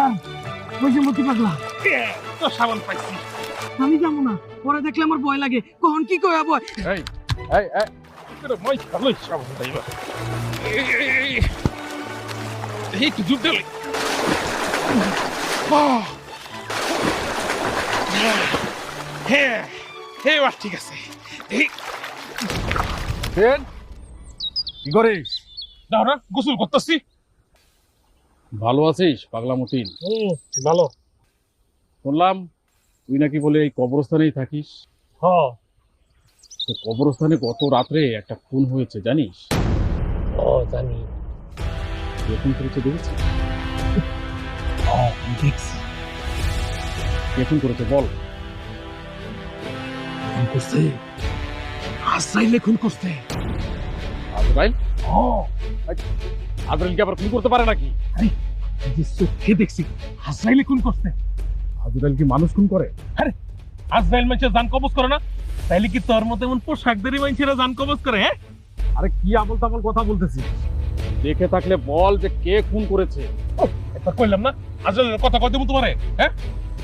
Sir ওই যে মতি পাগলা তো সাবান পাইছি। আমি যাবো না, পরে দেখলে আমার ভয় লাগে, কখন কি কয়া ভয়। এই এই এই তোর মই ভালোই সাবান দাইবা। এই তো জুট দিলে। হ্যাঁ হ্যাঁ বাস ঠিক আছে। কি করিস? দাঁড়া গোসল করতেছি। ভালো আছিস পাগলা মতিন? ভালো। শুনলাম তুই নাকি বলে এই কবরস্থানেই থাকিস। হ্যাঁ তো কবরস্থানে গত রাত্রে একটা খুন হয়েছে জানিস? ও জানি। কে খুন করেছে দেখেছিস? দেখছি কে খুন করেছে বল। খুন করছে, আজরাইলে খুন করছে। আজরাইল? আজরাইলকে আবার খুন করতে পারে নাকি? চোখে দেখছি আজরাইলে খুন করছে। আজরাইল কি মানুষ খুন করে? আজরাইল মানুষের জান কবজ করে না, তাইলে কি তোর মতো এমন পোশাকদারি মানুষেরা জান কবজ করে? হ্যাঁ আরে কি আবল তাবল কথা বলতেছিস? দেখে থাকলে বল যে কে খুন করেছে। এটা কইলাম না আজরাইলের কথা কই দেব তোমারে? হ্যাঁ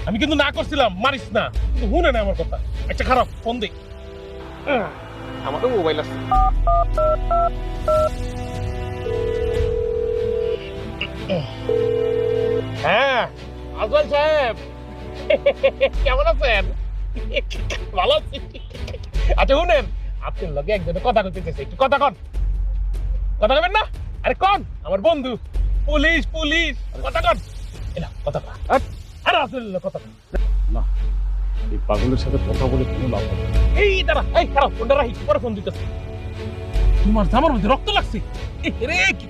আমি কিন্তু না করছিলাম, মারিস না, কিন্তু শুনে না আমার কথা। আচ্ছা খারাপ ফোন দে। আমারও মোবাইল আছে। হ্যাঁ আজরাইল সাহেব কেমন আছেন? ভালো আছি। আচ্ছা শুনেন, আপনার লগে একজনের কথা কইতে চাইছে, একটু কথা কন। কথা কবেন না? আরে কন, আমার বন্ধু পুলিশ পুলিশ, কথা কন। এলা কথা কন। আরে আসলে কথা কন। না, এই পাগলের সাথে কথা বলে কোনো লাভ হবে না। এই দাঁড়া, এই খারাপ ফোনটা রাখি, পরে ফোন দিতেছি। তোমার জামার মধ্যে রক্ত লাগছে। রে কি